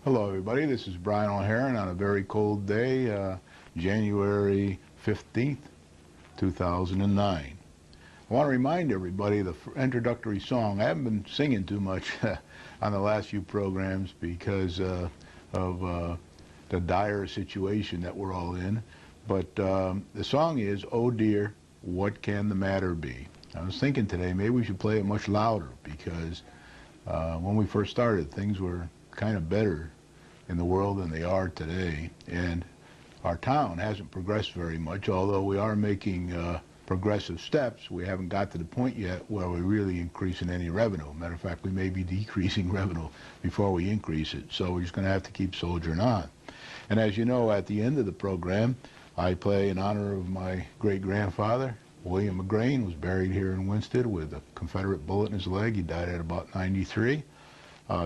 Hello everybody, this is Brian O'Haron on a very cold day, January 15th, 2009. I want to remind everybody the introductory song. I haven't been singing too much on the last few programs because of the dire situation that we're all in, but the song is "Oh Dear, What Can the Matter Be?" I was thinking today maybe we should play it much louder because when we first started things were kind of better in the world than they are today, and our town hasn't progressed very much, although we are making progressive steps. We haven't got to the point yet where we're really increasing any revenue. Matter of fact, we may be decreasing revenue before we increase it, so we're just going to have to keep soldiering on. And as you know, at the end of the program, I play in honor of my great-grandfather. William McGrain was buried here in Winsted with a Confederate bullet in his leg. He died at about 93.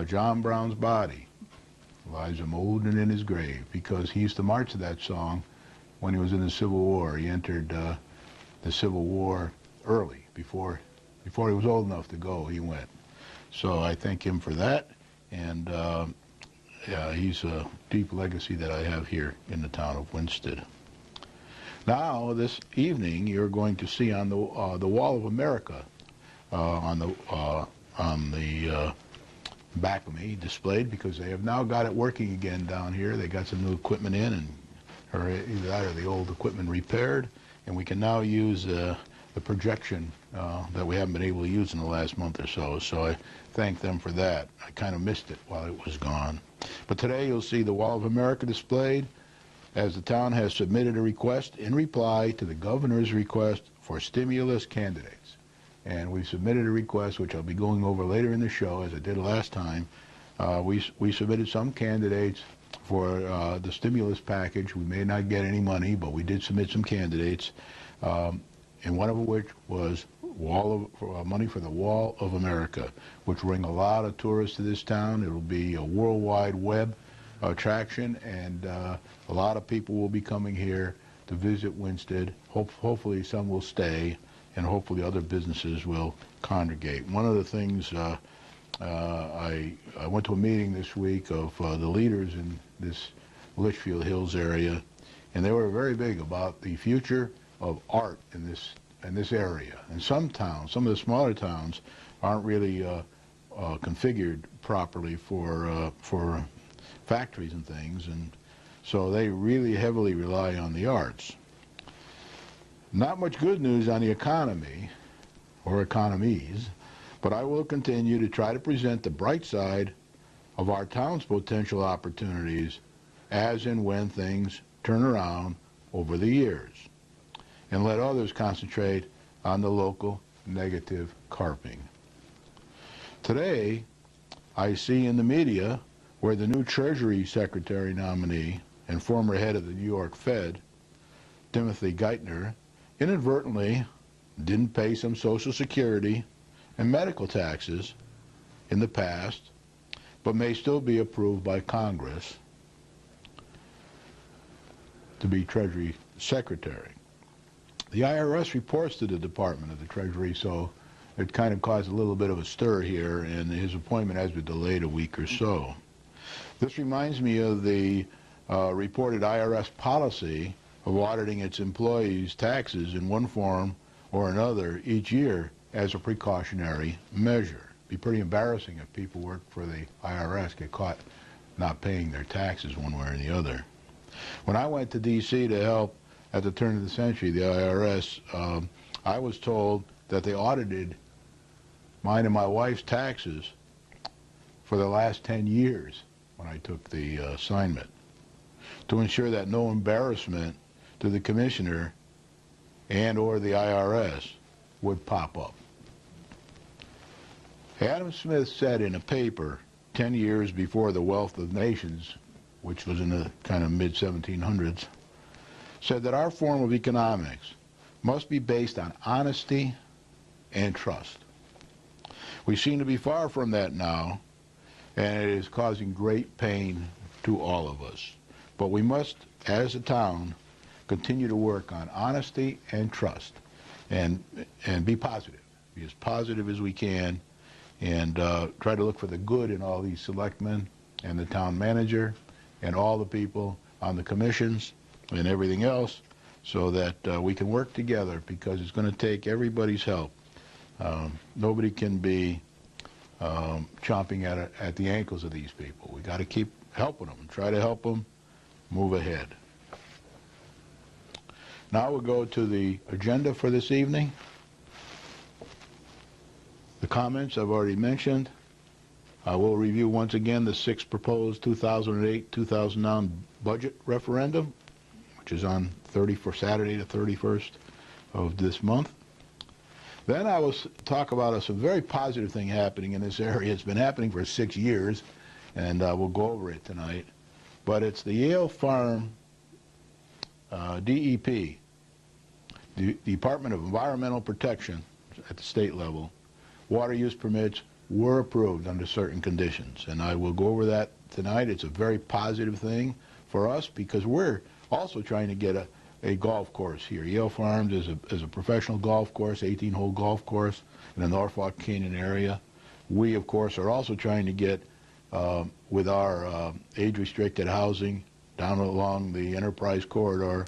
John Brown's body lies moldering in his grave because he used to march to that song when he was in the Civil War. He entered the Civil War early, before he was old enough to go, he went. So I thank him for that, and yeah, he's a deep legacy that I have here in the town of Winsted. Now, this evening, you're going to see on the Wall of America, on the back of me, displayed, because they have now got it working again down here. They got some new equipment in, and or either that or the old equipment repaired, and we can now use the projection that we haven't been able to use in the last month or so. So I thank them for that. I kind of missed it while it was gone. But today you'll see the Wall of America displayed, as the town has submitted a request in reply to the governor's request for stimulus candidates. And we submitted a request, which I'll be going over later in the show, as I did last time. We submitted some candidates for the stimulus package. We may not get any money, but we did submit some candidates, and one of which was money for the Wall of America, which will bring a lot of tourists to this town. It will be a worldwide web attraction, and a lot of people will be coming here to visit Winsted. Hopefully some will stay, and hopefully other businesses will congregate. One of the things, I went to a meeting this week of the leaders in this Litchfield Hills area, and they were very big about the future of art in this area. And some towns, some of the smaller towns, aren't really configured properly for factories and things, and so they really heavily rely on the arts. Not much good news on the economy, or economies, but I will continue to try to present the bright side of our town's potential opportunities as and when things turn around over the years, and let others concentrate on the local negative carping. Today, I see in the media where the new Treasury Secretary nominee and former head of the New York Fed, Timothy Geithner, inadvertently didn't pay some Social Security and medical taxes in the past, but may still be approved by Congress to be Treasury Secretary. The IRS reports to the Department of the Treasury, so it kind of caused a little bit of a stir here, and his appointment has been delayed a week or so. This reminds me of the reported IRS policy of auditing its employees' taxes in one form or another each year as a precautionary measure. It'd be pretty embarrassing if people work for the IRS get caught not paying their taxes one way or the other. When I went to D.C. to help at the turn of the century, the IRS, I was told that they audited mine and my wife's taxes for the last 10 years when I took the assignment, to ensure that no embarrassment to the commissioner and or the IRS would pop up. Adam Smith said in a paper 10 years before The Wealth of Nations, which was in the kind of mid-1700s, said that our form of economics must be based on honesty and trust. We seem to be far from that now, and it is causing great pain to all of us. But we must, as a town, continue to work on honesty and trust, and be positive. Be as positive as we can, and try to look for the good in all these selectmen and the town manager and all the people on the commissions and everything else, so that we can work together, because it's going to take everybody's help. Nobody can be chomping at the ankles of these people. We got to keep helping them and try to help them move ahead. Now we'll go to the agenda for this evening. The comments I've already mentioned. I will review once again the 6 proposed 2008-2009 budget referendum, which is on Saturday the 31st of this month. Then I will talk about some very positive thing happening in this area. It's been happening for 6 years, and we'll go over it tonight. But it's the Yale Farm DEP, the Department of Environmental Protection at the state level. Water use permits were approved under certain conditions, and I will go over that tonight. It's a very positive thing for us, because we're also trying to get a golf course here. Yale Farms is a professional golf course, 18-hole golf course in the Norfolk Canyon area. We, of course, are also trying to get, with our age-restricted housing down along the Enterprise Corridor,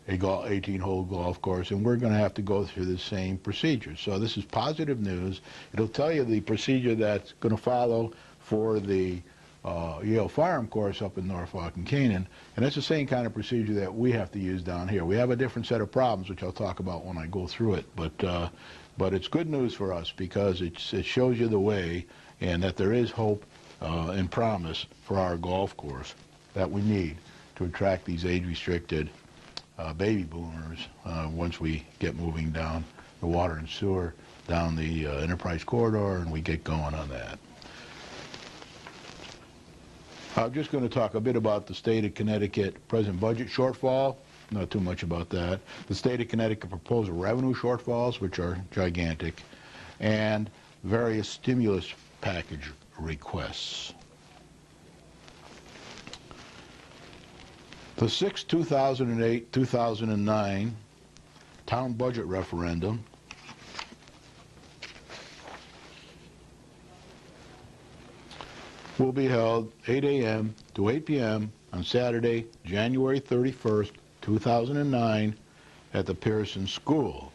a 18-hole golf course, and we're going to have to go through the same procedure. So this is positive news. It'll tell you the procedure that's going to follow for the Yale Farm course up in Norfolk and Canyon, and it's the same kind of procedure that we have to use down here. We have a different set of problems, which I'll talk about when I go through it, but it's good news for us, because it shows you the way, and that there is hope and promise for our golf course that we need to attract these age-restricted baby boomers once we get moving down the water and sewer down the Enterprise Corridor, and we get going on that. I'm just going to talk a bit about the state of Connecticut present budget shortfall. Not too much about that. The state of Connecticut proposed revenue shortfalls, which are gigantic, and various stimulus package requests. The 6th 2008-2009 town budget referendum will be held 8 a.m. to 8 p.m. on Saturday, January 31st, 2009 at the Pearson School.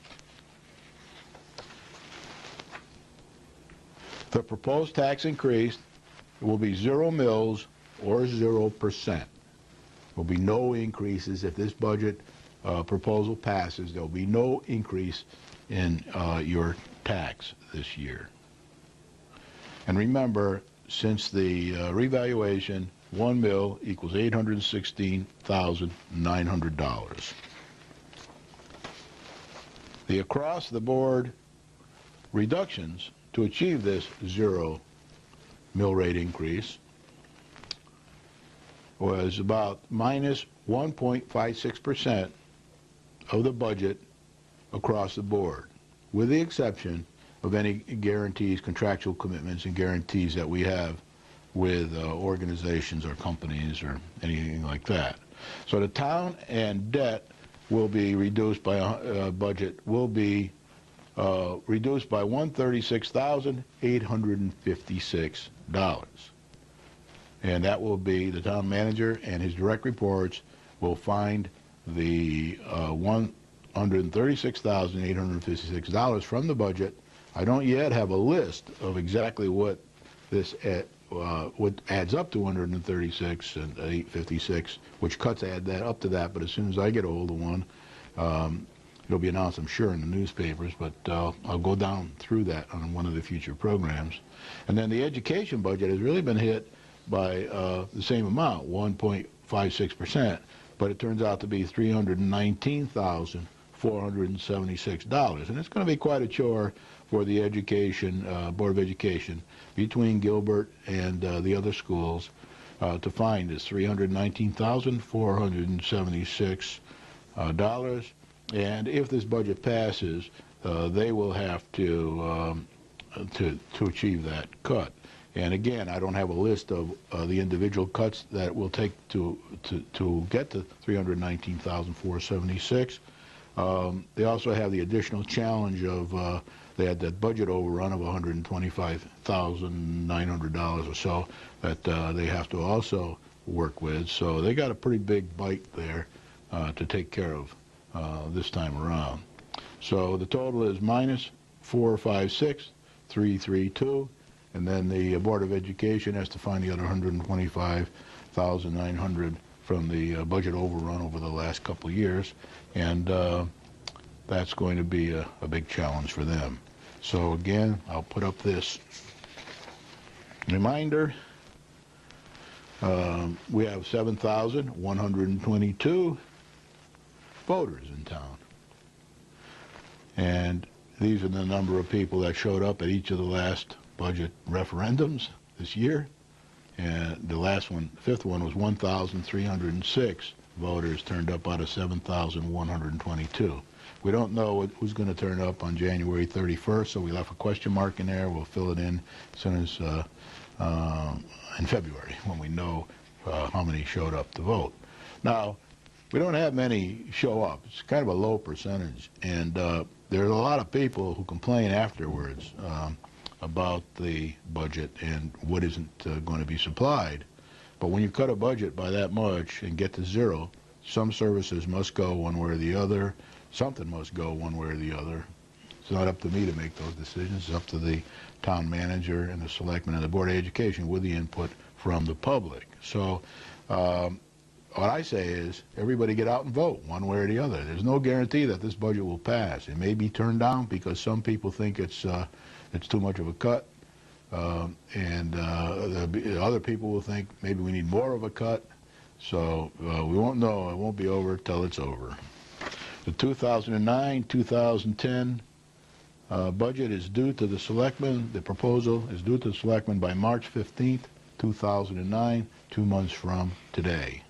The proposed tax increase will be 0 mills or 0%. There will be no increases if this budget proposal passes. There will be no increase in your tax this year. And remember, since the revaluation, 1 mil equals $816,900. The across-the-board reductions to achieve this 0 mill rate increase was about minus 1.56% of the budget across the board, with the exception of any guarantees, contractual commitments and guarantees that we have with organizations or companies or anything like that. So the town and debt will be reduced by budget will be reduced by $136,856. And that will be the town manager and his direct reports will find the $136,856 from the budget. I don't yet have a list of exactly what this what adds up to 136 and 856, which cuts add that up to that. But as soon as I get a hold of one, it'll be announced, I'm sure, in the newspapers. But I'll go down through that on one of the future programs. And then the education budget has really been hit by the same amount, 1.56%, but it turns out to be $319,476, and it's going to be quite a chore for the education Board of Education between Gilbert and the other schools to find this $319,476, and if this budget passes, they will have to achieve that cut. And again, I don't have a list of the individual cuts that it will take to get to $319,476. They also have the additional challenge of they had that budget overrun of $125,900 or so that they have to also work with. So they got a pretty big bite there to take care of this time around. So the total is minus 456,332, and then the Board of Education has to find the other 125,900 from the budget overrun over the last couple of years, and that's going to be a big challenge for them. So again, I'll put up this reminder. We have 7,122 voters in town. And these are the number of people that showed up at each of the last budget referendums this year. And the last one, the fifth one, was 1,306 voters turned up out of 7,122. We don't know who's going to turn up on January 31st, so we left a question mark in there. We'll fill it in as soon as in February, when we know how many showed up to vote. Now, we don't have many show up. It's kind of a low percentage, and there are a lot of people who complain afterwards about the budget and what isn't going to be supplied. But when you cut a budget by that much and get to zero, some services must go one way or the other. Something must go one way or the other. It's not up to me to make those decisions. It's up to the town manager and the selectmen and the Board of Education with the input from the public. So what I say is everybody get out and vote one way or the other. There's no guarantee that this budget will pass. It may be turned down because some people think it's too much of a cut, and other people will think maybe we need more of a cut. So we won't know. It won't be over till it's over. The 2009-2010 budget is due to the selectmen. The proposal is due to the selectmen by March 15th, 2009, 2 months from today.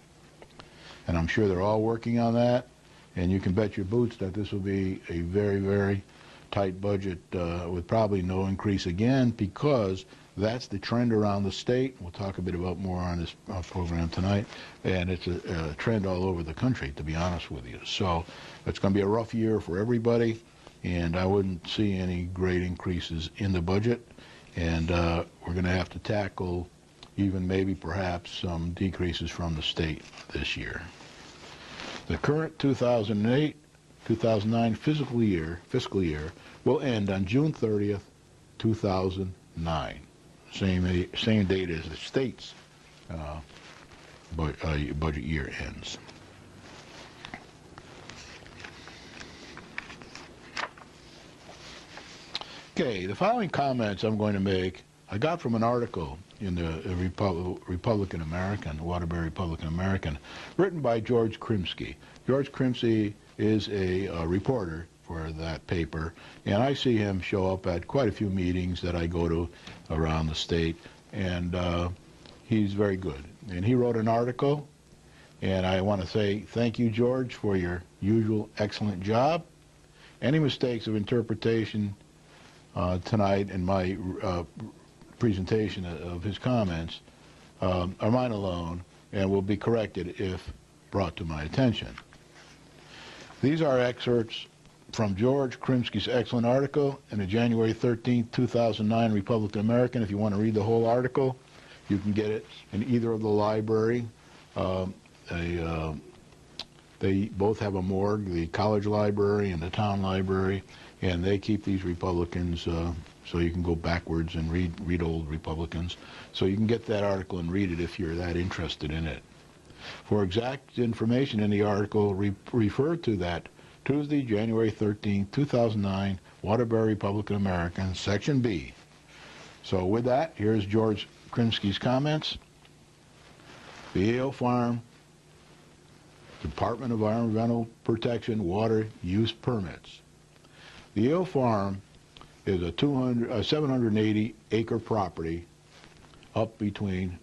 And I'm sure they're all working on that. And you can bet your boots that this will be a very, very tight budget with probably no increase again, because that's the trend around the state. We'll talk a bit about more on this program tonight. And it's a trend all over the country, to be honest with you. So it's going to be a rough year for everybody. And I wouldn't see any great increases in the budget. And we're going to have to tackle even maybe perhaps some decreases from the state this year. The current 2008-2009 fiscal year will end on June 30th, 2009. Same date as the state's budget year ends. Okay, the following comments I'm going to make I got from an article in the Republican American, Waterbury Republican American, written by George Krimsky. George Krimsky is a reporter for that paper, and I see him show up at quite a few meetings that I go to around the state, and he's very good. And he wrote an article, and I want to say thank you, George, for your usual excellent job. Any mistakes of interpretation tonight in my presentation of his comments are mine alone and will be corrected if brought to my attention. These are excerpts from George Krimsky's excellent article in the January 13, 2009 Republican American. If you want to read the whole article, you can get it in either of the library. They both have a morgue, the college library and the town library, and they keep these Republicans so you can go backwards and read old Republicans. So you can get that article and read it if you're that interested in it. For exact information in the article, refer to that Tuesday, January 13, 2009, Waterbury Republican American, Section B. So with that, here's George Krimsky's comments. The Yale Farm Department of Environmental Protection water use permits. The Yale Farm is a 780-acre property up between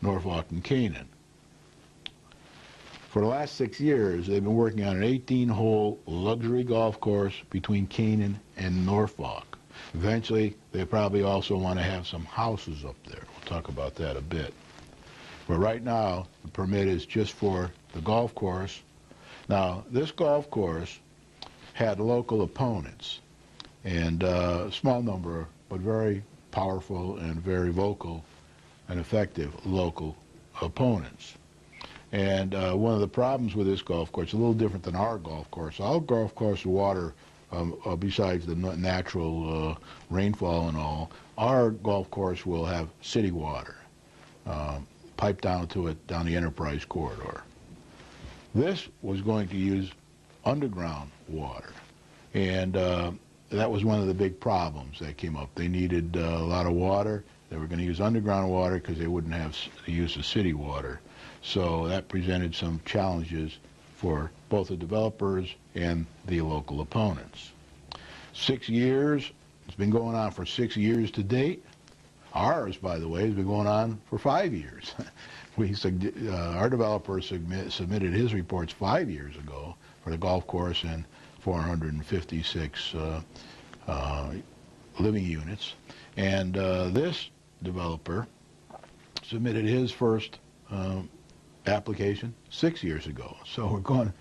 Norfolk and Canaan. For the last 6 years, they've been working on an 18-hole luxury golf course between Canaan and Norfolk. Eventually, they probably also want to have some houses up there. We'll talk about that a bit. But right now, the permit is just for the golf course. Now, this golf course had local opponents. and a small number, but very powerful and very vocal and effective local opponents. And one of the problems with this golf course, a little different than our golf course. Our golf course water, besides the natural rainfall and all, our golf course will have city water piped down to it down the Enterprise corridor. This was going to use underground water, and that was one of the big problems that came up. They needed a lot of water. They were going to use underground water because they wouldn't have the use of city water. So that presented some challenges for both the developers and the local opponents. 6 years, it's been going on for 6 years to date. Ours, by the way, has been going on for 5 years. Our developer submitted his reports 5 years ago for the golf course and 456 living units. And this developer submitted his first application 6 years ago. So we're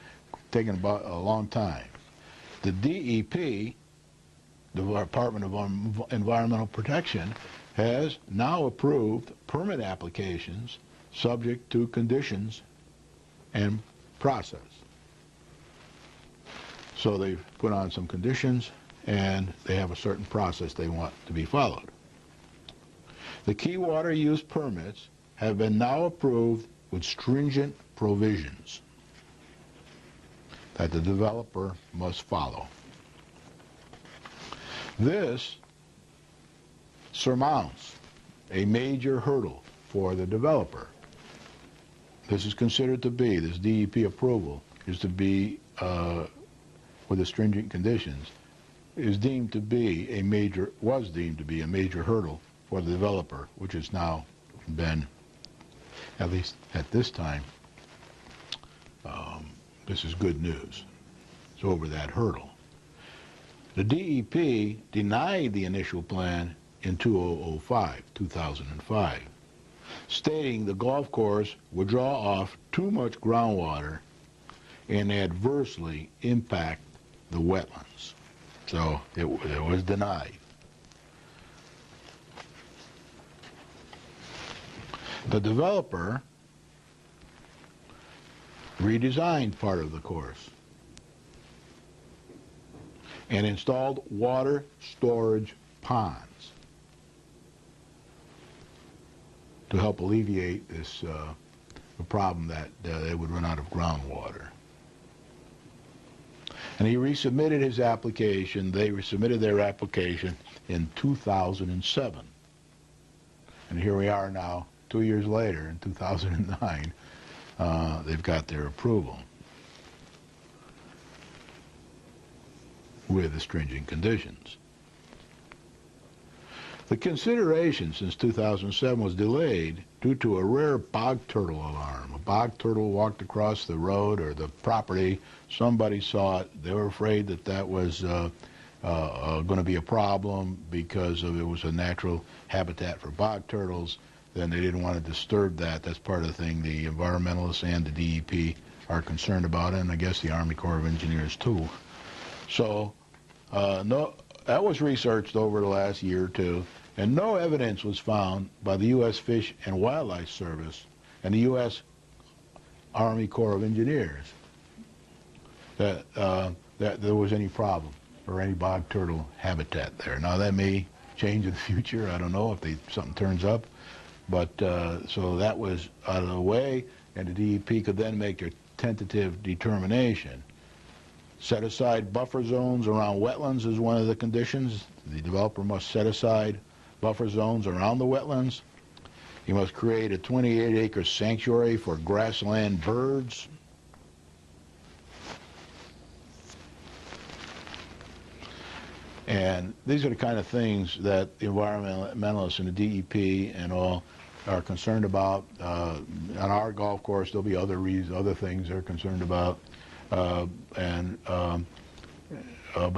taking about a long time. The DEP, the Department of Environmental Protection, has now approved permit applications subject to conditions and process. So they've put on some conditions and they have a certain process they want to be followed. The key water use permits have been now approved with stringent provisions that the developer must follow. This surmounts a major hurdle for the developer. This is considered to be, this DEP approval is to be, with the stringent conditions, was deemed to be a major hurdle for the developer, which has now been, at least at this time, this is good news. It's over that hurdle. The DEP denied the initial plan in 2005, stating the golf course would draw off too much groundwater and adversely impact the wetlands. So it was denied. The developer redesigned part of the course and installed water storage ponds to help alleviate this problem that they would run out of groundwater. And he resubmitted his application. They resubmitted their application in 2007. And here we are now, 2 years later, in 2009, they've got their approval with the stringent conditions. The consideration since 2007 was delayed due to a rare bog turtle alarm. A bog turtle walked across the road or the property. Somebody saw it. They were afraid that that was going to be a problem because it was a natural habitat for bog turtles. Then they didn't want to disturb that. That's part of the thing the environmentalists and the DEP are concerned about, and I guess the Army Corps of Engineers too. So that was researched over the last year or two, and no evidence was found by the U.S. Fish and Wildlife Service and the U.S. Army Corps of Engineers that there was any problem or any bog turtle habitat there. Now that may change in the future. I don't know if something turns up. But so that was out of the way, and the DEP could then make their tentative determination. Set aside buffer zones around wetlands is one of the conditions. The developer must set aside buffer zones around the wetlands. He must create a 28-acre sanctuary for grassland birds. And these are the kind of things that the environmentalists and the DEP and all are concerned about. On our golf course, there'll be other things they're concerned about. But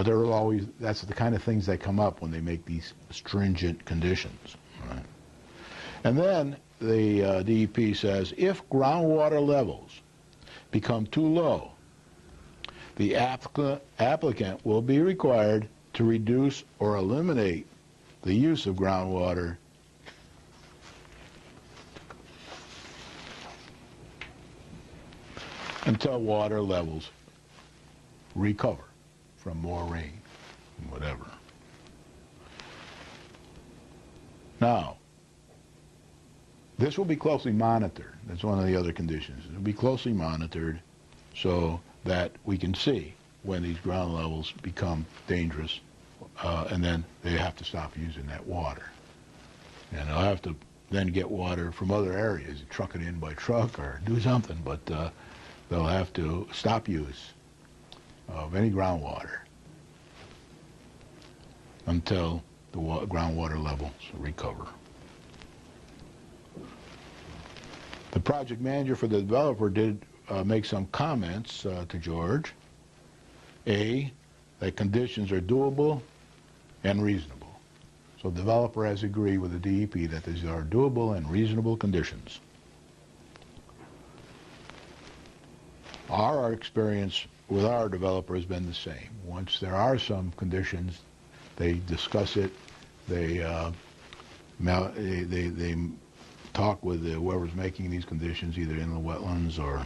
there are always, that's the kind of things that come up when they make these stringent conditions. Right? And then the DEP says, if groundwater levels become too low, the applicant will be required to reduce or eliminate the use of groundwater until water levels recover from more rain, whatever. Now, this will be closely monitored. That's one of the other conditions. It will be closely monitored so that we can see when these ground levels become dangerous, and then they have to stop using that water. And they'll have to then get water from other areas, truck it in by truck or do something, but they'll have to stop use of any groundwater until the groundwater levels recover. The project manager for the developer did make some comments to George. A, that conditions are doable and reasonable. So the developer has agreed with the DEP that these are doable and reasonable conditions. Our experience with our developer has been the same. Once there are some conditions, they discuss it, they talk with whoever's making these conditions, either in the wetlands or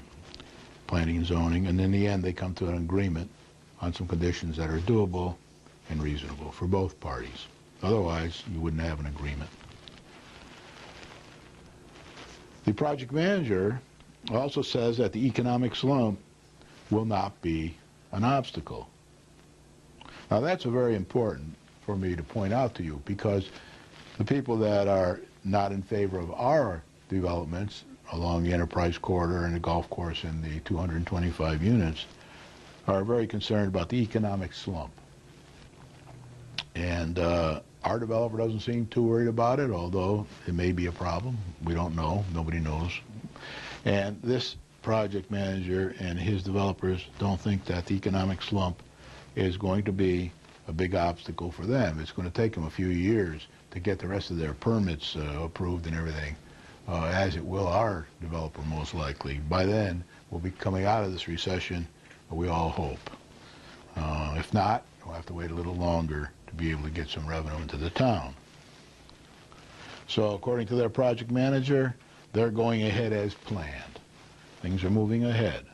planning and zoning, and in the end they come to an agreement on some conditions that are doable and reasonable for both parties. Otherwise, you wouldn't have an agreement. The project manager also says that the economic slump will not be an obstacle. Now that's very important for me to point out to you, because the people that are not in favor of our developments along the Enterprise Corridor and the golf course and the 225 units are very concerned about the economic slump. And our developer doesn't seem too worried about it, although it may be a problem. We don't know. Nobody knows. And this project manager and his developers don't think that the economic slump is going to be a big obstacle for them. It's going to take them a few years to get the rest of their permits approved and everything, as it will our developer most likely. By then, we'll be coming out of this recession, we all hope. If not, we'll have to wait a little longer to be able to get some revenue into the town. So according to their project manager, they're going ahead as planned. Things are moving ahead.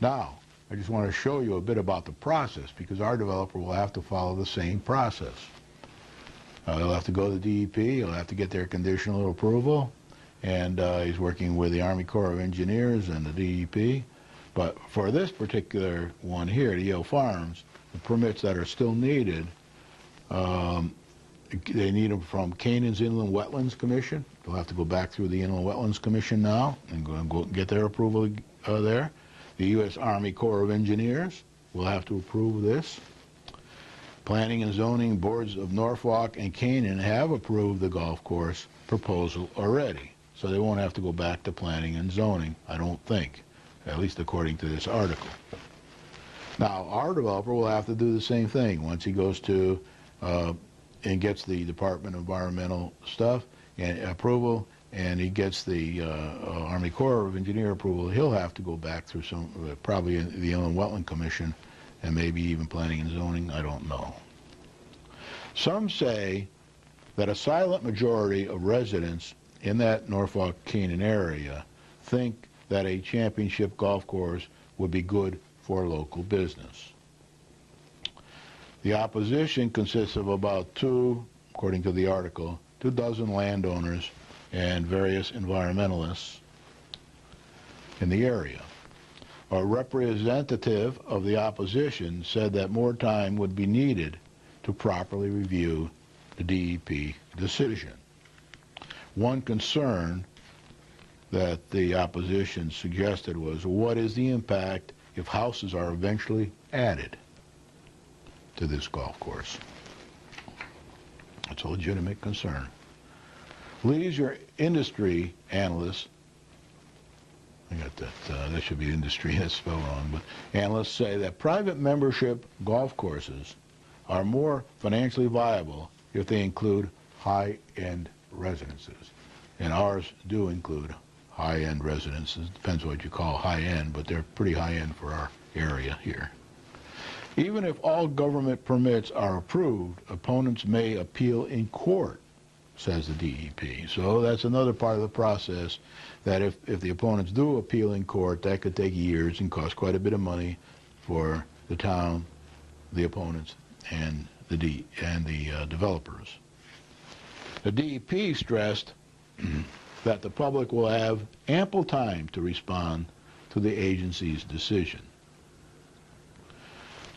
Now, I just want to show you a bit about the process, because our developer will have to follow the same process. He'll have to go to the DEP, he'll have to get their conditional approval, and he's working with the Army Corps of Engineers and the DEP. But for this particular one here, the Yale Farms, the permits that are still needed, they need them from Canaan's Inland Wetlands Commission. They'll have to go back through the Inland Wetlands Commission now and go get their approval there. The U.S. Army Corps of Engineers will have to approve this. Planning and Zoning Boards of Norfolk and Canaan have approved the golf course proposal already, so they won't have to go back to Planning and Zoning, I don't think, at least according to this article. Now, our developer will have to do the same thing once he goes to and gets the Department of Environmental stuff and approval, and he gets the Army Corps of Engineer approval. He'll have to go back through some, probably the Inland Wetland Commission, and maybe even Planning and Zoning, I don't know. Some say that a silent majority of residents in that Norfolk-Canaan area think that a championship golf course would be good for local business. The opposition consists of about according to the article, 24 landowners and various environmentalists in the area. A representative of the opposition said that more time would be needed to properly review the DEP decision. One concern that the opposition suggested was, what is the impact if houses are eventually added to this golf course? It's a legitimate concern. Leisure industry analysts, I got that, that should be industry, that's spelled wrong, but analysts say that private membership golf courses are more financially viable if they include high-end residences. And ours do include high-end residences. Depends what you call high-end, but they're pretty high-end for our area here. Even if all government permits are approved, opponents may appeal in court, says the DEP. So that's another part of the process, that if the opponents do appeal in court, that could take years and cost quite a bit of money for the town, the opponents, and the developers. The DEP stressed that the public will have ample time to respond to the agency's decision.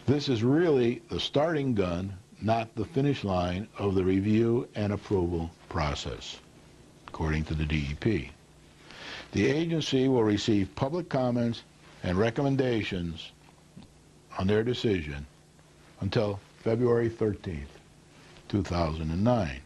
This is really the starting gun, not the finish line of the review and approval process, according to the DEP. The agency will receive public comments and recommendations on their decision until February 13th, 2009.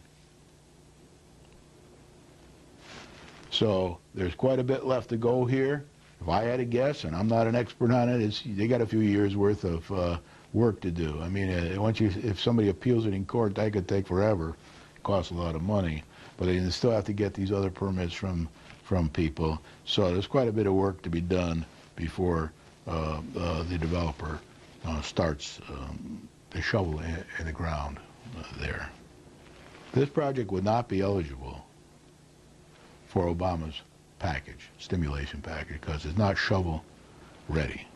So there's quite a bit left to go here. If I had to guess, and I'm not an expert on it, they got a few years worth of work to do. I mean, if somebody appeals it in court, that could take forever. It costs a lot of money, but they still have to get these other permits from people. So there's quite a bit of work to be done before the developer starts the shovel in the ground there. This project would not be eligible for Obama's stimulation package, because it's not shovel ready.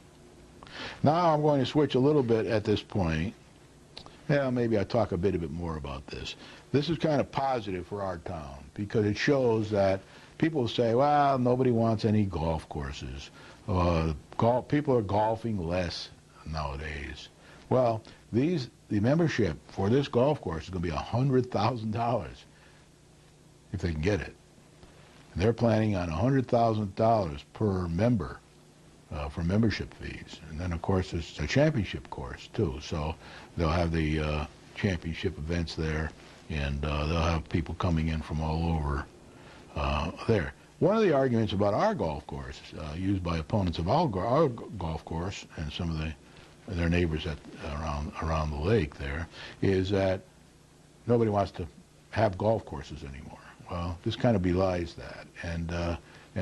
Now I'm going to switch a little bit at this point. Yeah, maybe I'll talk a bit more about this. This is kind of positive for our town, because it shows that people say, well, nobody wants any golf courses. People are golfing less nowadays. Well, the membership for this golf course is going to be $100,000 if they can get it. And they're planning on $100,000 per member for membership fees. And then, of course, it's a championship course, too. So they'll have the championship events there, and they'll have people coming in from all over there. One of the arguments about our golf course, used by opponents of our golf course and some of their neighbors around the lake there, is that nobody wants to have golf courses anymore. Well, this kind of belies that, and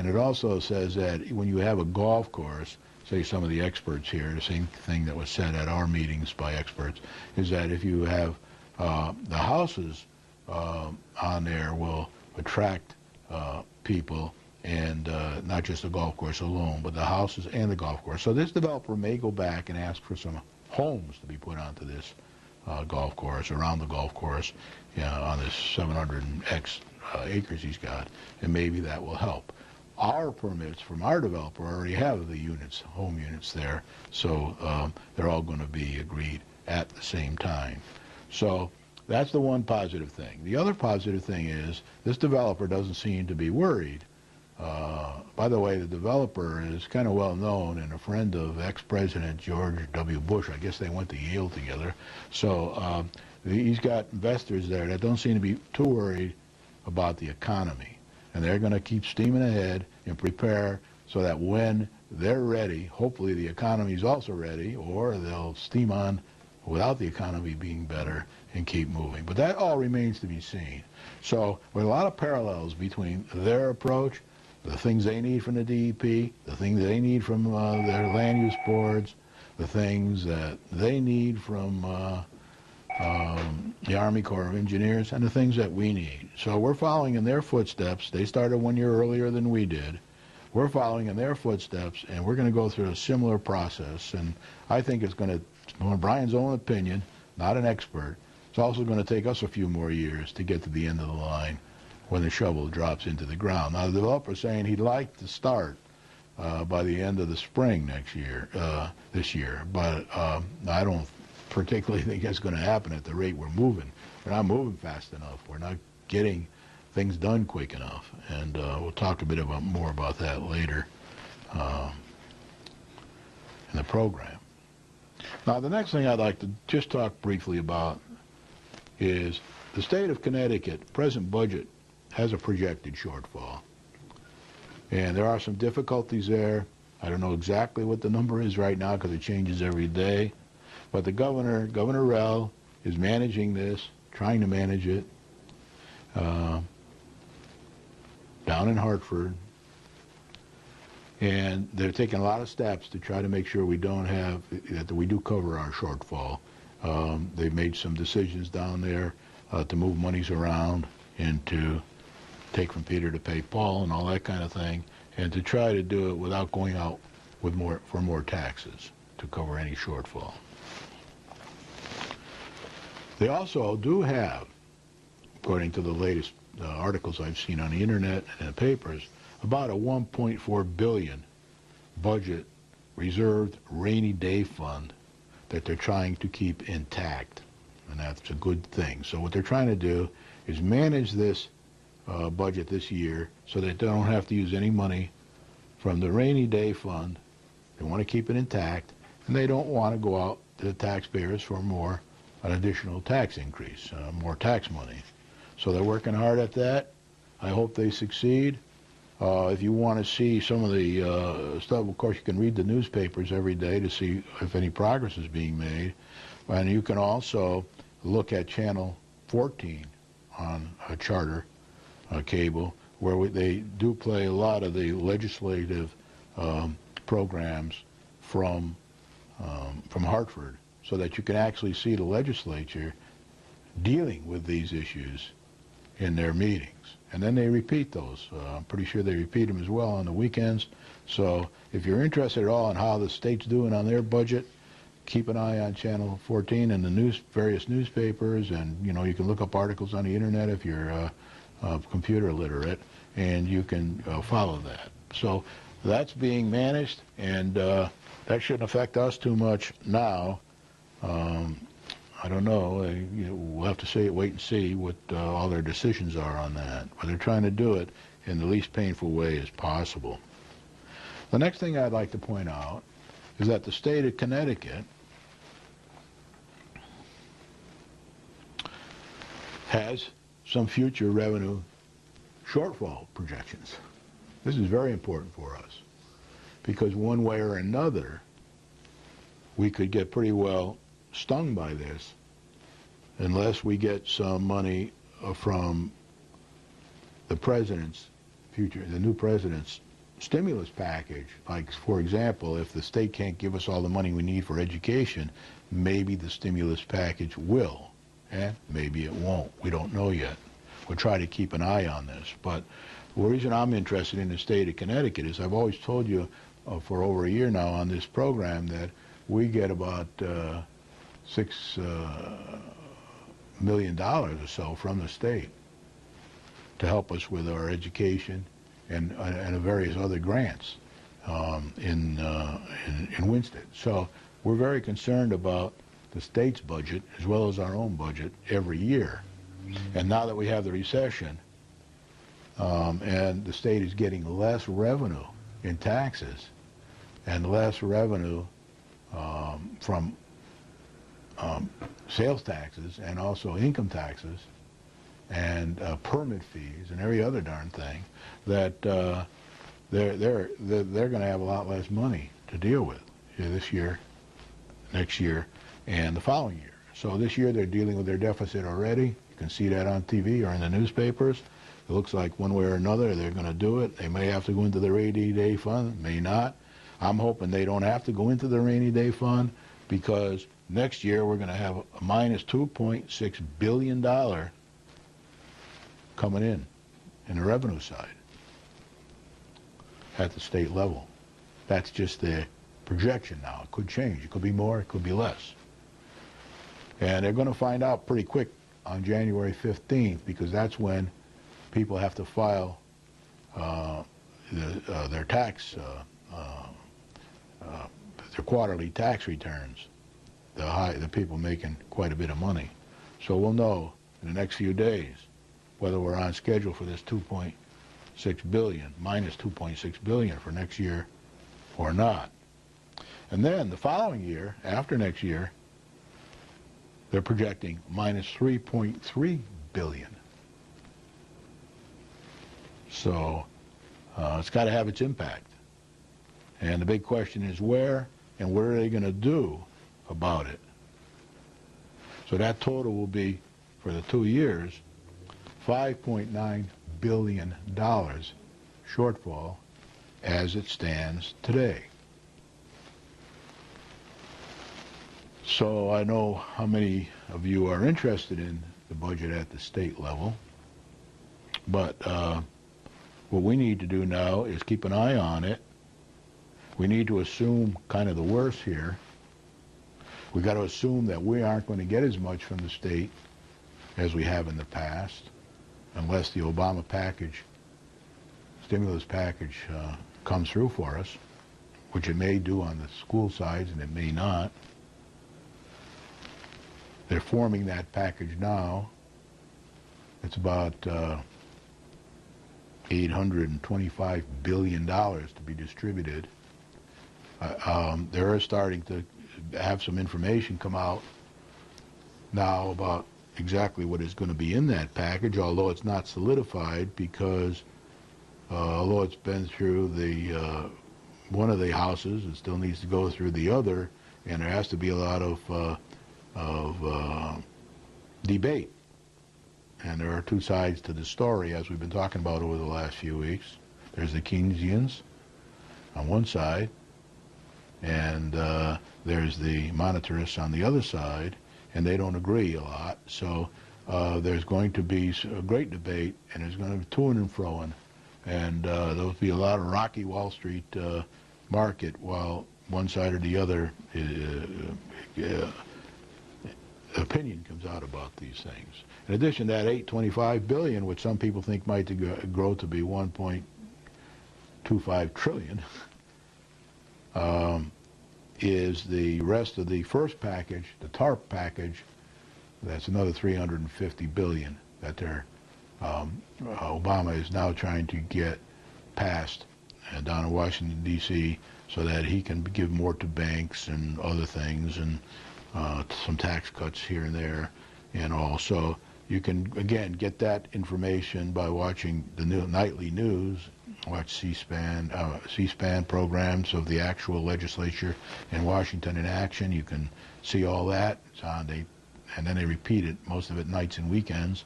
it also says that when you have a golf course, say some of the experts here, the same thing that was said at our meetings by experts, is that if you have the houses on there will attract people, and not just the golf course alone, but the houses and the golf course. So this developer may go back and ask for some homes to be put onto this golf course, around the golf course, on this 700X acres he's got, and maybe that will help. Our permits from our developer already have the units, home units there, so they're all going to be agreed at the same time. So that's the one positive thing. The other positive thing is this developer doesn't seem to be worried. By the way, the developer is kind of well known and a friend of ex-President George W. Bush. I guess they went to Yale together. So he's got investors there that don't seem to be too worried about the economy. And they're going to keep steaming ahead and prepare so that when they're ready, hopefully the economy is also ready, or they'll steam on without the economy being better and keep moving. But that all remains to be seen. So with a lot of parallels between their approach, the things they need from the DEP, the things they need from their land use boards, the things that they need from the Army Corps of Engineers, and the things that we need. So we're following in their footsteps. They started 1 year earlier than we did. We're following in their footsteps, and we're going to go through a similar process. And I think it's going to, from Brian's own opinion, not an expert, it's also going to take us a few more years to get to the end of the line when the shovel drops into the ground. Now, the developer's saying he'd like to start by the end of the spring this year, but I don't particularly think that's going to happen at the rate we're moving. We're not moving fast enough. We're not getting things done quick enough, and we'll talk a bit more about that later in the program. Now, the next thing I'd like to just talk briefly about is the state of Connecticut present budget has a projected shortfall, and there are some difficulties there. I don't know exactly what the number is right now because it changes every day. But the Governor Rell, is managing this, trying to manage it, down in Hartford. And they're taking a lot of steps to try to make sure we don't have, that we do cover our shortfall. They've made some decisions down there to move monies around and to take from Peter to pay Paul and all that kind of thing, and to try to do it without going out with more taxes to cover any shortfall. They also do have, according to the latest articles I've seen on the internet and the papers, about a $1.4 billion budget reserved rainy day fund that they're trying to keep intact, and that's a good thing. So what they're trying to do is manage this budget this year so that they don't have to use any money from the rainy day fund. They want to keep it intact, and they don't want to go out to the taxpayers for an additional tax increase, more tax money. So they're working hard at that. I hope they succeed. If you want to see some of the stuff, of course, you can read the newspapers every day to see if any progress is being made. And you can also look at Channel 14 on a charter cable, where they do play a lot of the legislative programs from Hartford, so that you can actually see the legislature dealing with these issues in their meetings. And then they repeat those. I'm pretty sure they repeat them as well on the weekends. So if you're interested at all in how the state's doing on their budget, keep an eye on Channel 14 and the various newspapers, and you can look up articles on the internet if you're computer literate, and you can follow that. So that's being managed, and that shouldn't affect us too much now. I don't know. We'll have to wait and see what all their decisions are on that. But they're trying to do it in the least painful way as possible. The next thing I'd like to point out is that the state of Connecticut has some future revenue shortfall projections. This is very important for us, because one way or another, we could get pretty well stung by this unless we get some money from the new president's stimulus package. Like, for example, if the state can't give us all the money we need for education, maybe the stimulus package will, and maybe it won't. We don't know yet. We'll try to keep an eye on this. But the reason I'm interested in the state of Connecticut is I've always told you for over a year now on this program that we get about $6 million or so from the state to help us with our education and various other grants in Winston. So we're very concerned about the state's budget as well as our own budget every year. And now that we have the recession and the state is getting less revenue in taxes and less revenue from sales taxes and also income taxes and permit fees and every other darn thing, that they're going to have a lot less money to deal with this year, next year, and the following year. So this year they're dealing with their deficit already. You can see that on TV or in the newspapers. It looks like one way or another they're going to do it. They may have to go into the rainy day fund, may not. I'm hoping they don't have to go into the rainy day fund, because next year we're going to have a minus $2.6 billion coming in the revenue side at the state level. That's just the projection now. It could change. It could be more. It could be less. And they're going to find out pretty quick on January 15th, because that's when people have to file their tax, their quarterly tax returns. The people making quite a bit of money. So we'll know in the next few days whether we're on schedule for this $2.6 billion, minus $2.6 billion for next year or not. And then the following year, after next year, they're projecting minus $3.3 billion. So it's got to have its impact. And the big question is where, and what are they going to do about it? So that total will be, for the 2 years, $5.9 billion shortfall as it stands today. So I know how many of you are interested in the budget at the state level, but what we need to do now is keep an eye on it. We need to assume kind of the worst here. We got to assume that we aren't going to get as much from the state as we have in the past, unless the Obama package, stimulus package, comes through for us, which it may do on the school sides and it may not. They're forming that package now. It's about $825 billion to be distributed. They're starting to have some information come out now about exactly what is going to be in that package, although it's not solidified because although it's been through the one of the houses, it still needs to go through the other, and there has to be a lot of debate. And there are two sides to the story, as we've been talking about over the last few weeks. There's the Keynesians on one side, and there's the monetarists on the other side, and they don't agree a lot. So there's going to be a great debate, and there's going to be to and froing, and there'll be a lot of rocky Wall Street market while one side or the other opinion comes out about these things. In addition to that $825 billion, which some people think might grow to be $1.25 trillion, is the rest of the first package, the TARP package. That's another $350 billion that Obama is now trying to get passed down in Washington, D.C., so that he can give more to banks and other things, and some tax cuts here and there, and also you can again get that information by watching the nightly news. Watch C-SPAN programs of the actual legislature in Washington in action. You can see all that. It's on and then they repeat it, most of it nights and weekends,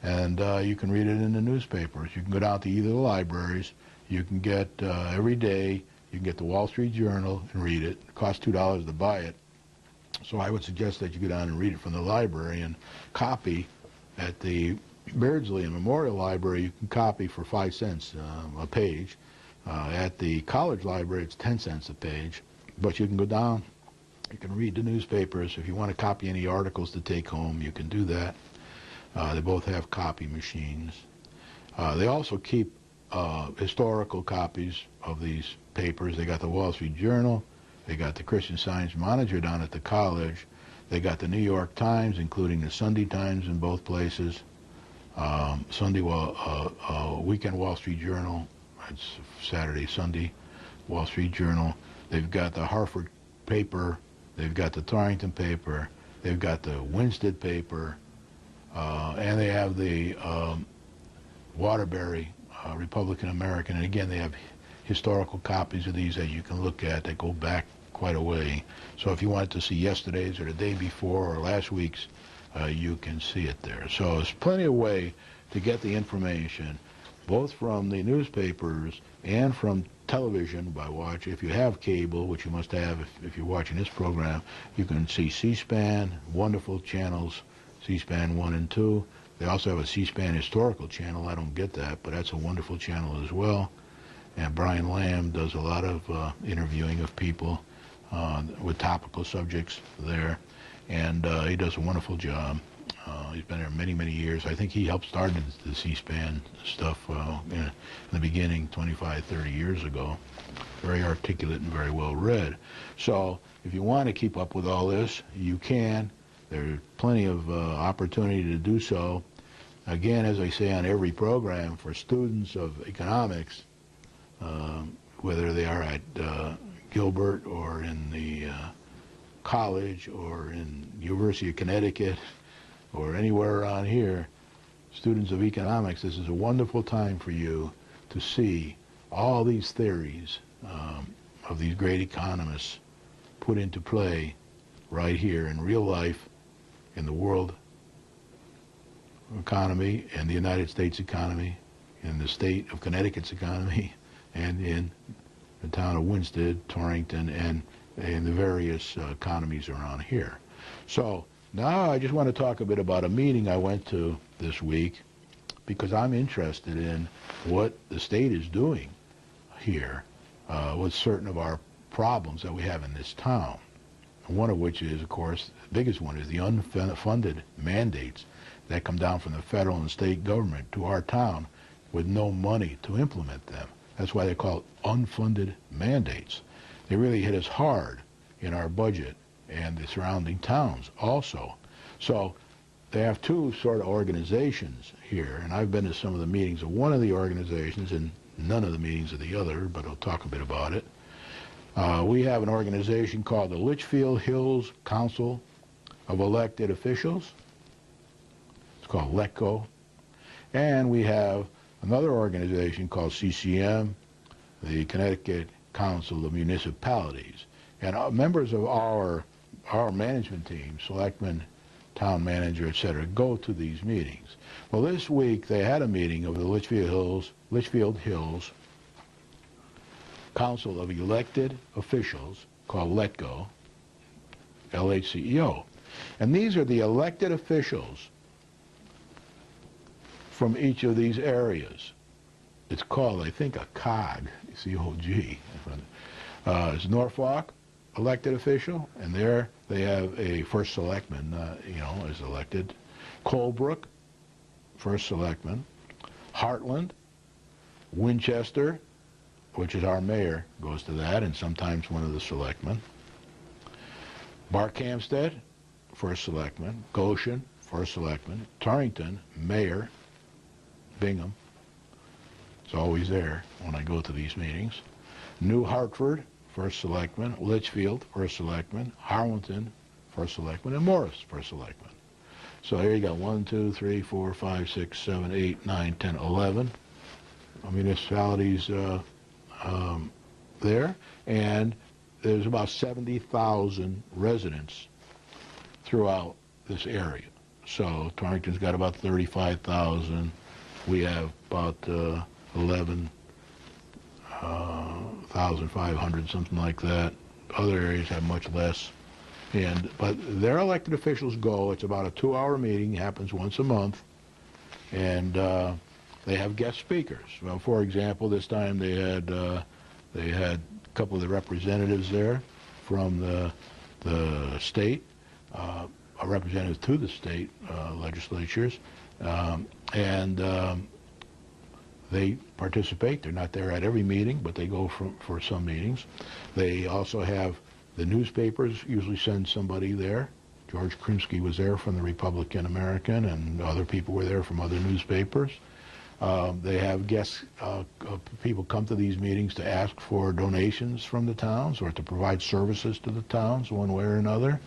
and you can read it in the newspapers. You can go down to either of the libraries. You can get every day. You can get the Wall Street Journal and read it. It costs $2 to buy it. So I would suggest that you go down and read it from the library, and copy at the Beardsley and Memorial Library. You can copy for 5 cents a page. At the college library, it's 10 cents a page. But you can go down, you can read the newspapers. If you want to copy any articles to take home, you can do that. They both have copy machines. They also keep historical copies of these papers. They got the Wall Street Journal. They got the Christian Science Monitor down at the college. They got the New York Times, including the Sunday Times in both places. Weekend Wall Street Journal. It's Saturday, Sunday, Wall Street Journal. They've got the Hartford paper. They've got the Torrington paper. They've got the Winstead paper. And they have the Waterbury Republican American. And again, they have historical copies of these that you can look at that go back quite a way. So if you wanted to see yesterday's or the day before or last week's, you can see it there. So there's plenty of way to get the information, both from the newspapers and from television by watching. If you have cable, which you must have if you're watching this program, you can see C-SPAN, wonderful channels, C-SPAN 1 and 2. They also have a C-SPAN historical channel. I don't get that, but that's a wonderful channel as well. And Brian Lamb does a lot of interviewing of people with topical subjects there, and he does a wonderful job. He's been there many, many years. I think he helped start the C-SPAN stuff in the beginning 25, 30 years ago. Very articulate and very well read. So if you want to keep up with all this, you can. There's plenty of opportunity to do so. Again, as I say on every program, for students of economics, whether they are at Gilbert or in the college or in University of Connecticut or anywhere around here, students of economics, this is a wonderful time for you to see all these theories of these great economists put into play right here in real life, in the world economy, in the United States economy, in the state of Connecticut's economy, and in the town of Winsted, Torrington, and in the various economies around here. So now I just want to talk a bit about a meeting I went to this week, because I'm interested in what the state is doing here with certain of our problems that we have in this town. One of which is, of course, the biggest one is the unfunded mandates that come down from the federal and state government to our town with no money to implement them. That's why they call it unfunded mandates. They really hit us hard in our budget and the surrounding towns also. So they have two sort of organizations here, and I've been to some of the meetings of one of the organizations and none of the meetings of the other, but I'll talk a bit about it. We have an organization called the Litchfield Hills Council of Elected Officials. It's called LETCO. And we have another organization called CCM, the Connecticut Council of Municipalities. And members of our management team, selectmen, town manager, etc., go to these meetings. Well, this week they had a meeting of the Litchfield Hills Council of Elected Officials, called LETCO, LHCEO. And these are the elected officials from each of these areas. It's called, I think, a COG, C-O-G. It's Norfolk, elected official, and there they have a first selectman, is elected. Colebrook, first selectman. Heartland, Winchester, which is our mayor, goes to that, and sometimes one of the selectmen. Barkhamsted, first selectman. Goshen, first selectman. Torrington, mayor. Bingham, it's always there when I go to these meetings. New Hartford, first selectman. Litchfield, first selectman. Harlington, first selectman. And Morris, first selectman. So here you got 1, 2, 3, 4, 5, 6, 7, 8, 9, 10, 11 municipalities there, and there's about 70,000 residents throughout this area. So Torrington's got about 35,000. We have about 11,500, something like that. Other areas have much less. But their elected officials go. It's about a 2-hour meeting, happens once a month, and they have guest speakers. Well, for example, this time they had a couple of the representatives there from the state, a representative to the state legislatures, and they participate. They're not there at every meeting, but they go for some meetings. They also have the newspapers usually send somebody there. George Krimsky was there from the Republican American, and other people were there from other newspapers. They have guests, people come to these meetings to ask for donations from the towns or to provide services to the towns one way or another.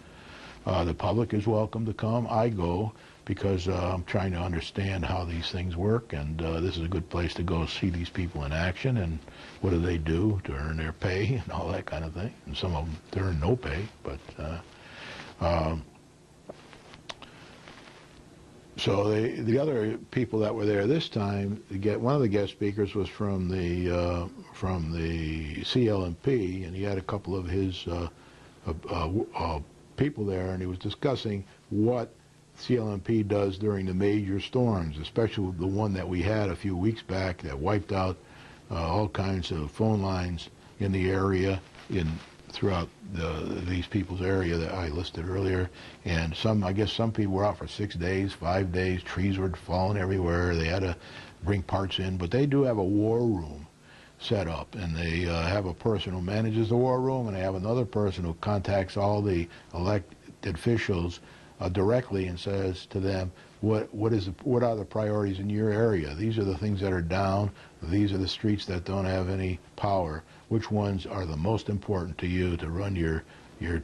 The public is welcome to come. I go because I'm trying to understand how these things work, and this is a good place to go see these people in action and what do they do to earn their pay and all that kind of thing. And some of them, they earn no pay, but so the other people that were there this time, one of the guest speakers was from the CLMP, and he had a couple of his people there, and he was discussing what CLMP does during the major storms, especially the one that we had a few weeks back that wiped out all kinds of phone lines in the area throughout these people's area that I listed earlier. And I guess some people were out for 6 days, 5 days. Trees were falling everywhere. They had to bring parts in, but they do have a war room set up, and they have a person who manages the war room, and they have another person who contacts all the elected officials directly and says to them, what are the priorities in your area? These are the things that are down. These are the streets that don't have any power. Which ones are the most important to you to run your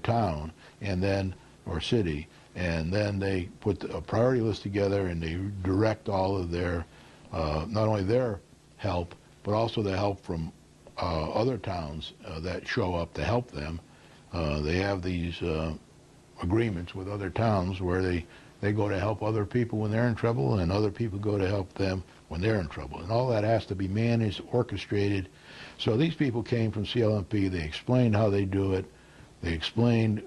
town and then or city? And then they put a priority list together, and they direct all of their not only their help but also the help from other towns that show up to help them. They have these agreements with other towns where they go to help other people when they're in trouble, and other people go to help them when they're in trouble. And all that has to be managed, orchestrated. So these people came from CLMP. They explained how they do it. They explained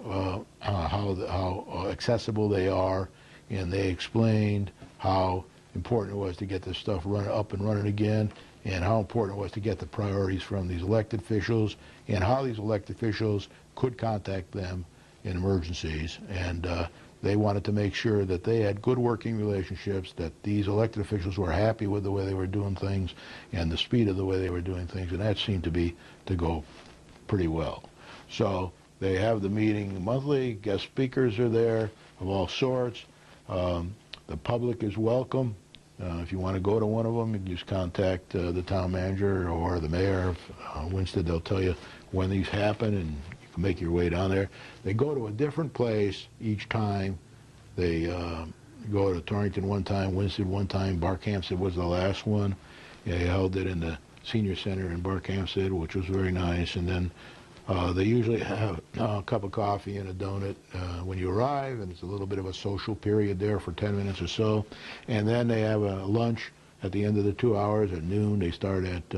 how accessible they are, and they explained how important it was to get this stuff up and running again, and how important it was to get the priorities from these elected officials, and how these elected officials could contact them in emergencies. And they wanted to make sure that they had good working relationships, that these elected officials were happy with the way they were doing things and the speed of the way they were doing things, and that seemed to go pretty well. So they have the meeting monthly. Guest speakers are there of all sorts. The public is welcome. If you want to go to one of them, you can just contact the town manager or the mayor of Winsted. They'll tell you when these happen, and you can make your way down there. They go to a different place each time. They go to Torrington one time, Winsted one time, Barkhamsted was the last one. They held it in the senior center in Barkhamsted, which was very nice. And then they usually have a cup of coffee and a donut when you arrive, and it's a little bit of a social period there for 10 minutes or so. And then they have a lunch at the end of the 2 hours at noon. They start at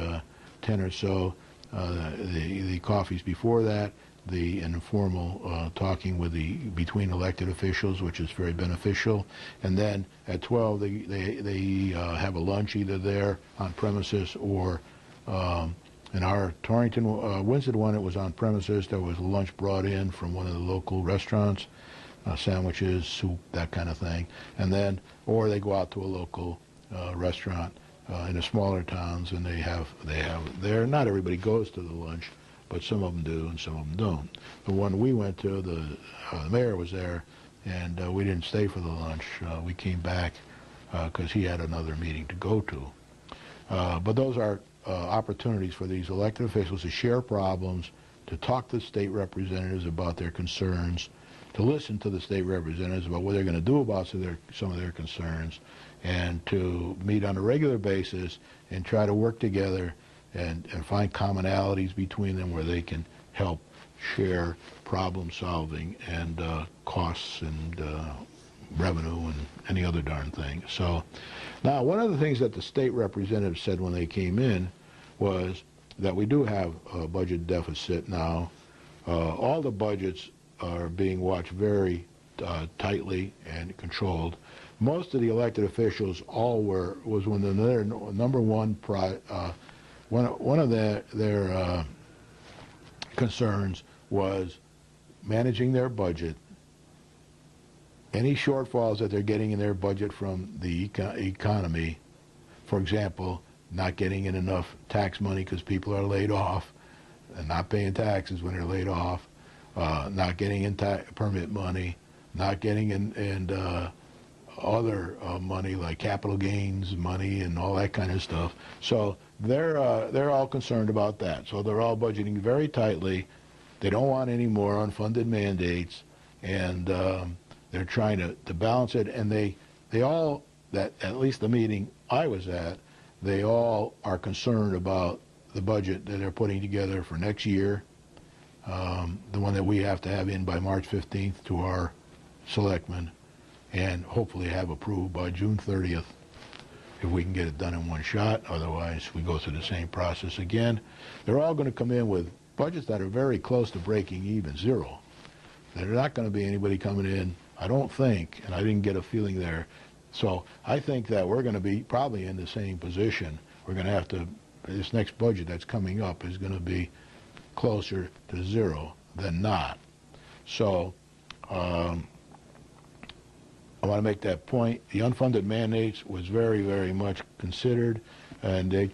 10 or so. The coffees before that, the informal talking between elected officials, which is very beneficial. And then at 12, they have a lunch either there on premises or in our Torrington, Winsted one, it was on premises. There was a lunch brought in from one of the local restaurants, sandwiches, soup, that kind of thing. And then, or they go out to a local restaurant in the smaller towns, and they have there. Not everybody goes to the lunch, but some of them do and some of them don't. The one we went to, the mayor was there, and we didn't stay for the lunch. We came back because he had another meeting to go to. But those are opportunities for these elected officials to share problems, to talk to state representatives about their concerns, to listen to the state representatives about what they're going to do about some of their concerns, and to meet on a regular basis and try to work together and find commonalities between them where they can help share problem solving and costs and revenue and any other darn thing. So now, one of the things that the state representatives said when they came in was that we do have a budget deficit now. All the budgets are being watched very tightly and controlled. Most of the elected officials was when their number one one of their concerns was managing their budget. Any shortfalls that they're getting in their budget from the economy, for example, not getting in enough tax money because people are laid off and not paying taxes when they're laid off, not getting in permit money, not getting in other money like capital gains money and all that kind of stuff. So they're all concerned about that. So they're all budgeting very tightly. They don't want any more unfunded mandates, and they're trying to balance it. And they all, that at least the meeting I was at, they all are concerned about the budget that they're putting together for next year, the one that we have to have in by March 15th to our selectmen, and hopefully have approved by June 30th if we can get it done in one shot. Otherwise, we go through the same process again. They're all going to come in with budgets that are very close to breaking even, zero. There's not going to be anybody coming in, I don't think, and I didn't get a feeling there. So I think that we're going to be probably in the same position. We're going to have to, this next budget that's coming up is going to be closer to zero than not. So I want to make that point. The unfunded mandates was very, very much considered, and they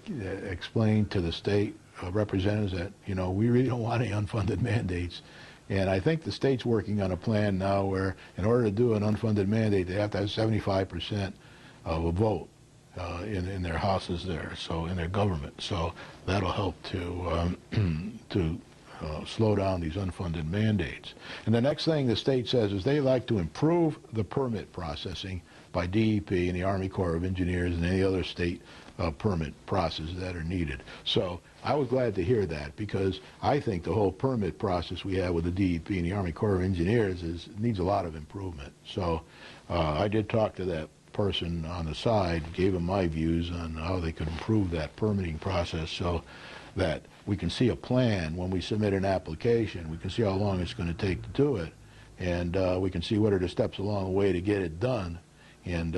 explained to the state representatives that, we really don't want any unfunded mandates. And I think the state's working on a plan now where, in order to do an unfunded mandate, they have to have 75% of a vote in their houses there, so in their government. So that'll help to slow down these unfunded mandates. And the next thing the state says is they like to improve the permit processing by DEP and the Army Corps of Engineers and any other state permit processes that are needed. So I was glad to hear that, because I think the whole permit process we have with the DEP and the Army Corps of Engineers needs a lot of improvement. So I did talk to that person on the side, gave them my views on how they could improve that permitting process so that we can see a plan when we submit an application. We can see how long it's going to take to do it, and we can see what are the steps along the way to get it done. And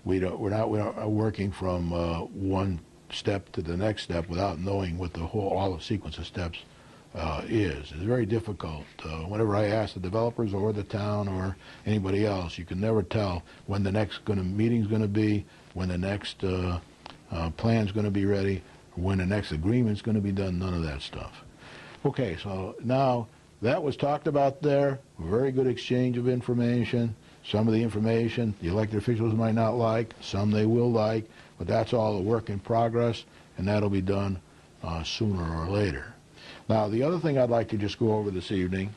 we're not working from one step to the next step without knowing what all the sequence of steps is. It's very difficult. Whenever I ask the developers or the town or anybody else, you can never tell when the next meeting's going to be, when the next plan's going to be ready, or when the next agreement's going to be done. None of that stuff. Okay, so now that was talked about there. Very good exchange of information. Some of the information the elected officials might not like, some they will like, but that's all a work in progress, and that'll be done sooner or later. Now, the other thing I'd like to just go over this evening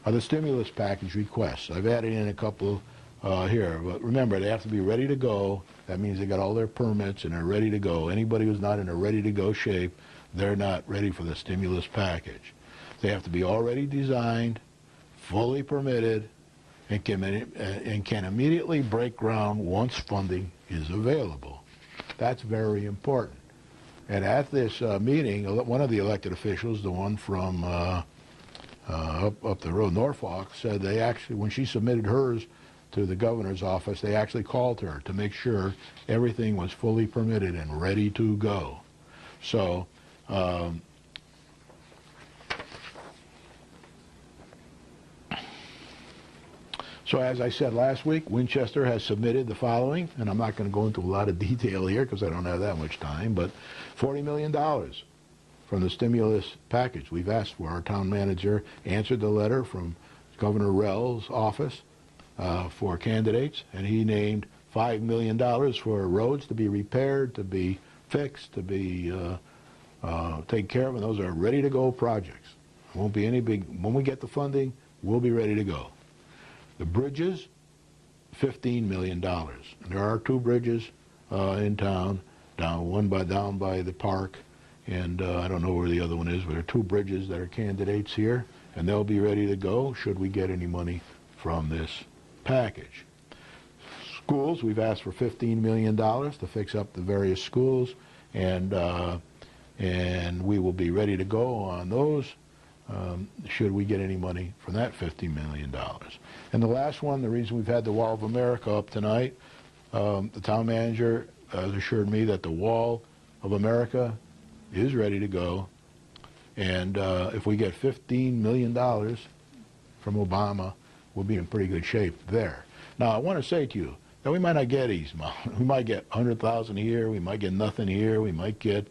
are the stimulus package requests. I've added in a couple here, but remember, they have to be ready to go. That means they got all their permits and they're ready to go. Anybody who's not in a ready-to-go shape, they're not ready for the stimulus package. They have to be already designed, fully permitted, and can immediately break ground once funding is available. That's very important. And at this meeting, one of the elected officials, the one from up the road, Norfolk, said they actually, when she submitted hers to the governor's office, they actually called her to make sure everything was fully permitted and ready to go. So So as I said last week, Winchester has submitted the following, and I'm not going to go into a lot of detail here because I don't have that much time, but $40 million from the stimulus package we've asked for. Our town manager answered the letter from Governor Rell's office for candidates, and he named $5 million for roads to be repaired, to be fixed, to be taken care of, and those are ready-to-go projects. It won't be any big. When we get the funding, we'll be ready to go. The bridges, $15 million. There are 2 bridges in town, down by the park, and I don't know where the other one is, but there are 2 bridges that are candidates here, and they'll be ready to go should we get any money from this package. Schools, we've asked for $15 million to fix up the various schools, and we will be ready to go on those. Should we get any money from that $50 million. And the last one, the reason we've had the Wall of America up tonight, the town manager has assured me that the Wall of America is ready to go, and if we get $15 million from Obama, we'll be in pretty good shape there. Now, I want to say to you that we might not get these. We might get 100,000 here, we might get nothing here, we might get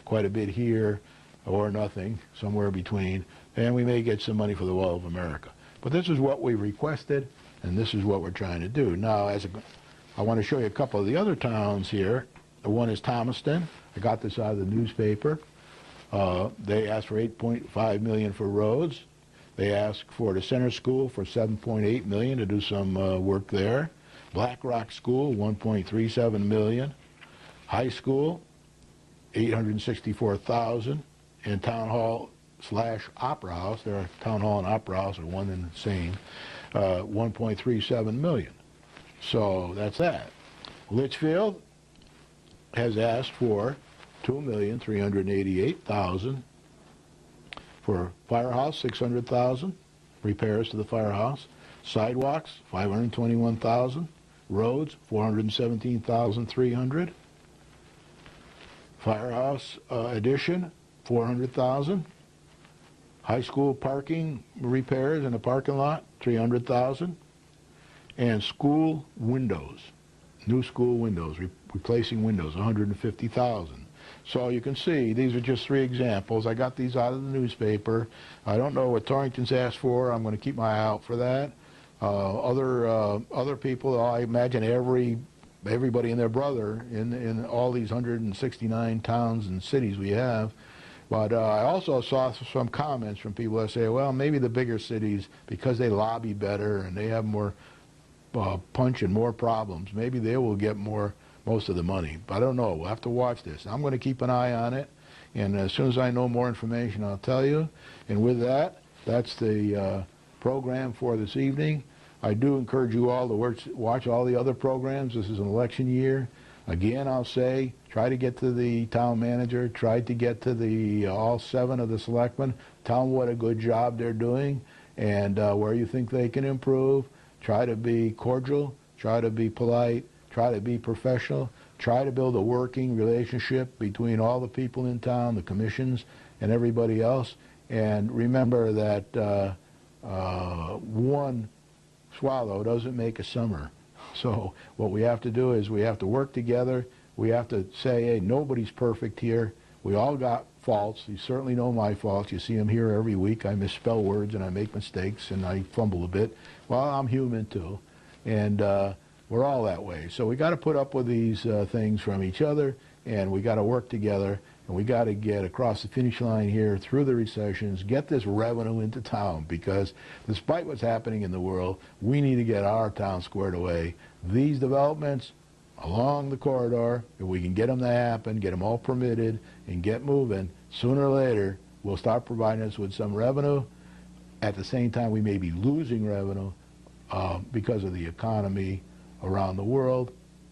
quite a bit here, or nothing, somewhere between, and we may get some money for the Wall of America. But this is what we requested, and this is what we're trying to do. Now, I want to show you a couple of the other towns here. The one is Thomaston. I got this out of the newspaper. They asked for $8.5 million for roads. They asked for the center school for $7.8 million to do some work there. Black Rock School, $1.37 million. High school, $864,000. And Town Hall / Opera House, their Town Hall and Opera House are one and the same, $1.37 million. So that's that. Litchfield has asked for $2,388,000 for firehouse, $600,000 repairs to the firehouse, sidewalks, $521,000, roads, $417,300, firehouse addition, $400,000. High school parking repairs in the parking lot, $300,000. And school windows, new school windows, replacing windows, $150,000. So you can see these are just 3 examples. I got these out of the newspaper. I don't know what Torrington's asked for. I'm going to keep my eye out for that. Other people, I imagine everybody and their brother in all these 169 towns and cities we have. But I also saw some comments from people that say, well, maybe the bigger cities, because they lobby better and they have more punch and more problems, maybe they will get most of the money. But I don't know. We'll have to watch this. I'm going to keep an eye on it, and as soon as I know more information, I'll tell you. And with that, that's the program for this evening. I do encourage you all to watch all the other programs. This is an election year. Again, I'll say, try to get to the town manager, try to get to the all 7 of the selectmen, tell them what a good job they're doing and where you think they can improve. Try to be cordial, try to be polite, try to be professional, try to build a working relationship between all the people in town, the commissions, and everybody else. And remember that one swallow doesn't make a summer. So what we have to do is we have to work together. We have to say, hey, nobody's perfect here. We all got faults. You certainly know my faults. You see them here every week. I misspell words and I make mistakes and I fumble a bit. Well, I'm human too. And we're all that way. So we got to put up with these things from each other, and we got to work together, and we got to get across the finish line here through the recessions, get this revenue into town, because despite what's happening in the world, we need to get our town squared away. These developments along the corridor, if we can get them to happen, get them all permitted, and get moving, sooner or later, will start providing us with some revenue. At the same time, we may be losing revenue because of the economy around the world,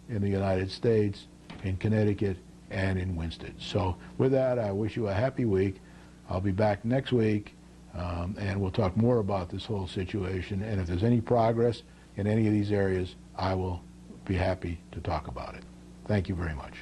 in the United States, in Connecticut, and in Winston. So with that, I wish you a happy week. I'll be back next week, and we'll talk more about this whole situation. And if there's any progress in any of these areas, I will be happy to talk about it. Thank you very much.